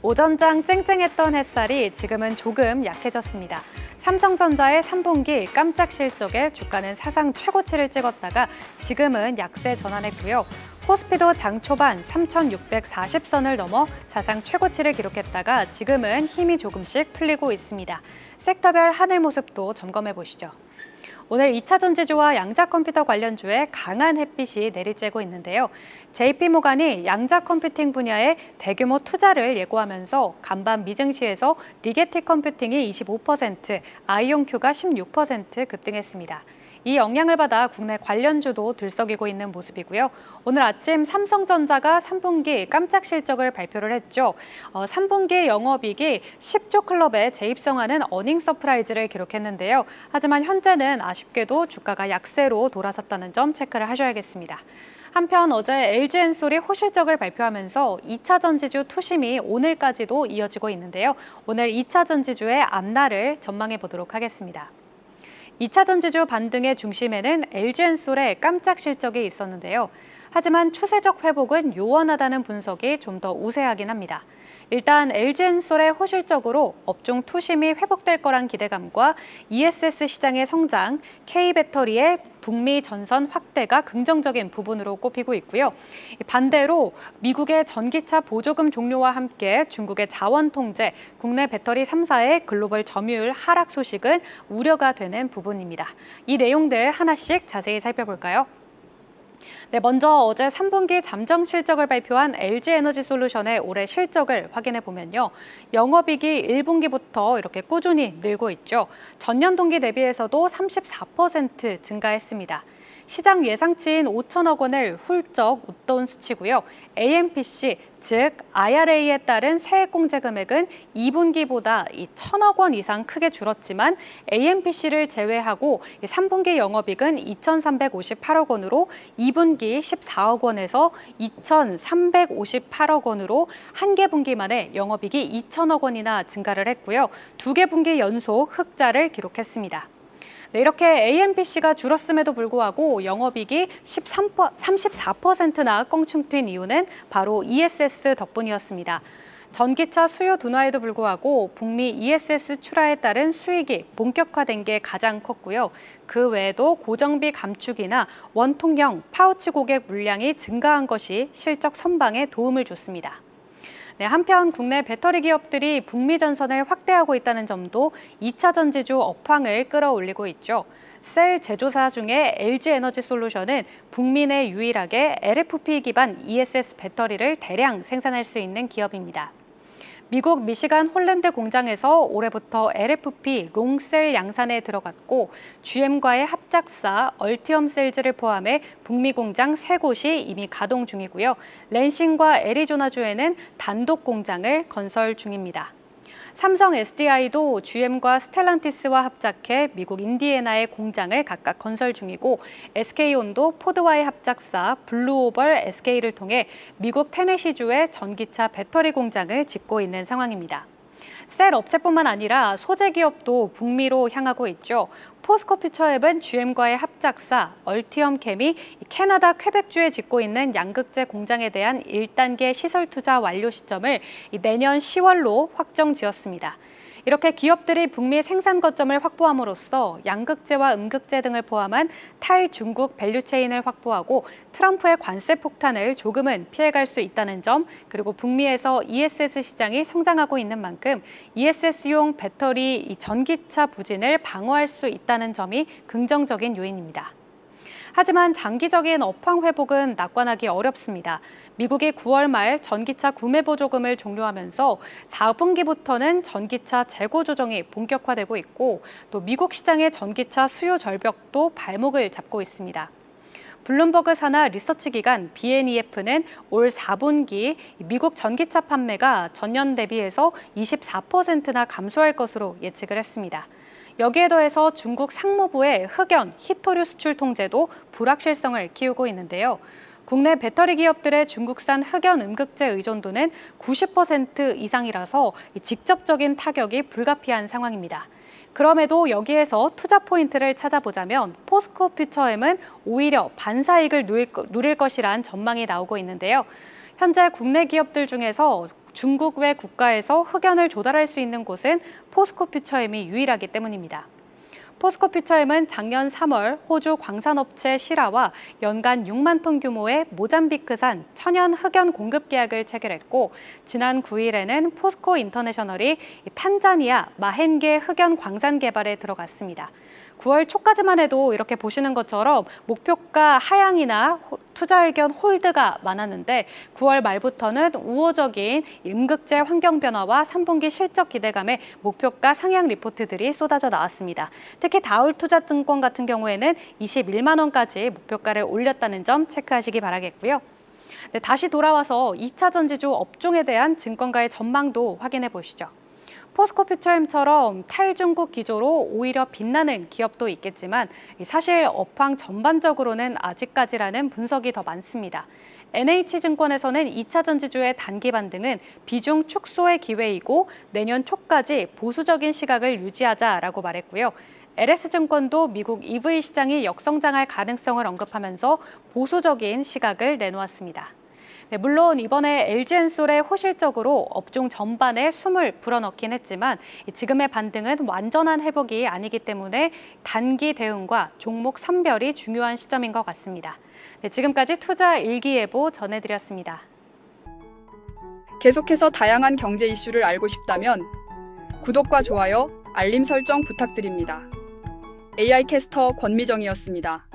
오전장 쨍쨍했던 햇살이 지금은 조금 약해졌습니다. 삼성전자의 3분기 깜짝 실적에 주가는 사상 최고치를 찍었다가 지금은 약세 전환했고요. 코스피도 장 초반 3,640선을 넘어 사상 최고치를 기록했다가 지금은 힘이 조금씩 풀리고 있습니다. 섹터별 하늘 모습도 점검해 보시죠. 오늘 2차 전지주와 양자 컴퓨터 관련주에 강한 햇빛이 내리쬐고 있는데요. JP모간이 양자 컴퓨팅 분야에 대규모 투자를 예고하면서 간밤 미증시에서 리게티 컴퓨팅이 25%, 아이온큐가 16% 급등했습니다. 이 영향을 받아 국내 관련주도 들썩이고 있는 모습이고요. 오늘 아침 삼성전자가 3분기 깜짝 실적을 발표를 했죠. 3분기 영업이익이 10조 클럽에 재입성하는 어닝 서프라이즈를 기록했는데요. 하지만 현재는 아쉽게도 주가가 약세로 돌아섰다는 점 체크를 하셔야겠습니다. 한편 어제 LG엔솔이 호실적을 발표하면서 2차 전지주 투심이 오늘까지도 이어지고 있는데요. 오늘 2차 전지주의 앞날을 전망해 보도록 하겠습니다. 2차 전지주 반등의 중심에는 LG엔솔의 깜짝 실적이 있었는데요. 하지만 추세적 회복은 요원하다는 분석이 좀 더 우세하긴 합니다. 일단 LG엔솔의 호실적으로 업종 투심이 회복될 거란 기대감과 ESS 시장의 성장, K배터리의 북미 전선 확대가 긍정적인 부분으로 꼽히고 있고요. 반대로 미국의 전기차 보조금 종료와 함께 중국의 자원 통제, 국내 배터리 3사의 글로벌 점유율 하락 소식은 우려가 되는 부분입니다. 이 내용들 하나씩 자세히 살펴볼까요? 네, 먼저 어제 3분기 잠정 실적을 발표한 LG에너지솔루션의 올해 실적을 확인해 보면요. 영업이익이 1분기부터 이렇게 꾸준히 늘고 있죠. 전년 동기 대비해서도 34% 증가했습니다. 시장 예상치인 5천억 원을 훌쩍 웃돈 수치고요. AMPC, 즉 IRA에 따른 세액공제 금액은 2분기보다 1,000억 원 이상 크게 줄었지만 AMPC를 제외하고 3분기 영업이익은 2,358억 원으로 2분기 14억 원에서 2,358억 원으로 한 개 분기 만에 영업이익이 2천억 원이나 증가를 했고요. 두 개 분기 연속 흑자를 기록했습니다. 네, 이렇게 AMPC가 줄었음에도 불구하고 영업이익이 34%나 껑충 튄 이유는 바로 ESS 덕분이었습니다. 전기차 수요 둔화에도 불구하고 북미 ESS 출하에 따른 수익이 본격화된 게 가장 컸고요. 그 외에도 고정비 감축이나 원통형 파우치 고객 물량이 증가한 것이 실적 선방에 도움을 줬습니다. 네, 한편 국내 배터리 기업들이 북미 전선을 확대하고 있다는 점도 2차 전지주 업황을 끌어올리고 있죠. 셀 제조사 중에 LG에너지솔루션은 북미 내 유일하게 LFP 기반 ESS 배터리를 대량 생산할 수 있는 기업입니다. 미국 미시간 홀랜드 공장에서 올해부터 LFP 롱셀 양산에 들어갔고 GM과의 합작사 얼티엄셀즈를 포함해 북미 공장 3곳이 이미 가동 중이고요. 랜싱과 애리조나주에는 단독 공장을 건설 중입니다. 삼성 SDI도 GM과 스텔란티스와 합작해 미국 인디애나의 공장을 각각 건설 중이고 SK온도 포드와의 합작사 블루오벌 SK를 통해 미국 테네시주의 전기차 배터리 공장을 짓고 있는 상황입니다. 셀 업체뿐만 아니라 소재 기업도 북미로 향하고 있죠. 포스코 퓨처앱은 GM과의 합작사 얼티엄캠이 캐나다 퀘벡주에 짓고 있는 양극재 공장에 대한 1단계 시설 투자 완료 시점을 내년 10월로 확정 지었습니다. 이렇게 기업들이 북미 생산 거점을 확보함으로써 양극재와 음극재 등을 포함한 탈중국 밸류체인을 확보하고 트럼프의 관세 폭탄을 조금은 피해갈 수 있다는 점, 그리고 북미에서 ESS 시장이 성장하고 있는 만큼 ESS용 배터리 전기차 부진을 방어할 수 있다는 점이 긍정적인 요인입니다. 하지만 장기적인 업황 회복은 낙관하기 어렵습니다. 미국이 9월 말 전기차 구매 보조금을 종료하면서 4분기부터는 전기차 재고 조정이 본격화되고 있고 또 미국 시장의 전기차 수요 절벽도 발목을 잡고 있습니다. 블룸버그 산하 리서치 기관 BNEF는 올 4분기 미국 전기차 판매가 전년 대비해서 24%나 감소할 것으로 예측을 했습니다. 여기에 더해서 중국 상무부의 흑연, 희토류 수출 통제도 불확실성을 키우고 있는데요. 국내 배터리 기업들의 중국산 흑연 음극재 의존도는 90% 이상이라서 직접적인 타격이 불가피한 상황입니다. 그럼에도 여기에서 투자 포인트를 찾아보자면 포스코 퓨처엠은 오히려 반사이익을 누릴 것이란 전망이 나오고 있는데요. 현재 국내 기업들 중에서 중국 외 국가에서 흑연을 조달할 수 있는 곳은 포스코 퓨처엠이 유일하기 때문입니다. 포스코 퓨처엠은 작년 3월 호주 광산업체 시라와 연간 6만 톤 규모의 모잠비크산 천연 흑연 공급 계약을 체결했고, 지난 9일에는 포스코 인터내셔널이 탄자니아 마헨게 흑연 광산 개발에 들어갔습니다. 9월 초까지만 해도 이렇게 보시는 것처럼 목표가 하향이나 투자 의견 홀드가 많았는데, 9월 말부터는 우호적인 임국제 환경 변화와 3분기 실적 기대감에 목표가 상향 리포트들이 쏟아져 나왔습니다. 특히 다울투자증권 같은 경우에는 21만 원까지 목표가를 올렸다는 점 체크하시기 바라겠고요. 네, 다시 돌아와서 2차 전지주 업종에 대한 증권가의 전망도 확인해 보시죠. 포스코 퓨처엠처럼 탈중국 기조로 오히려 빛나는 기업도 있겠지만 사실 업황 전반적으로는 아직까지라는 분석이 더 많습니다. NH증권에서는 2차 전지주의 단기 반등은 비중 축소의 기회이고 내년 초까지 보수적인 시각을 유지하자라고 말했고요. LS증권도 미국 EV 시장이 역성장할 가능성을 언급하면서 보수적인 시각을 내놓았습니다. 네, 물론 이번에 LG엔솔의 호실적으로 업종 전반에 숨을 불어넣긴 했지만 지금의 반등은 완전한 회복이 아니기 때문에 단기 대응과 종목 선별이 중요한 시점인 것 같습니다. 네, 지금까지 투자 일기예보 전해드렸습니다. 계속해서 다양한 경제 이슈를 알고 싶다면 구독과 좋아요, 알림 설정 부탁드립니다. AI 캐스터 권미정이었습니다.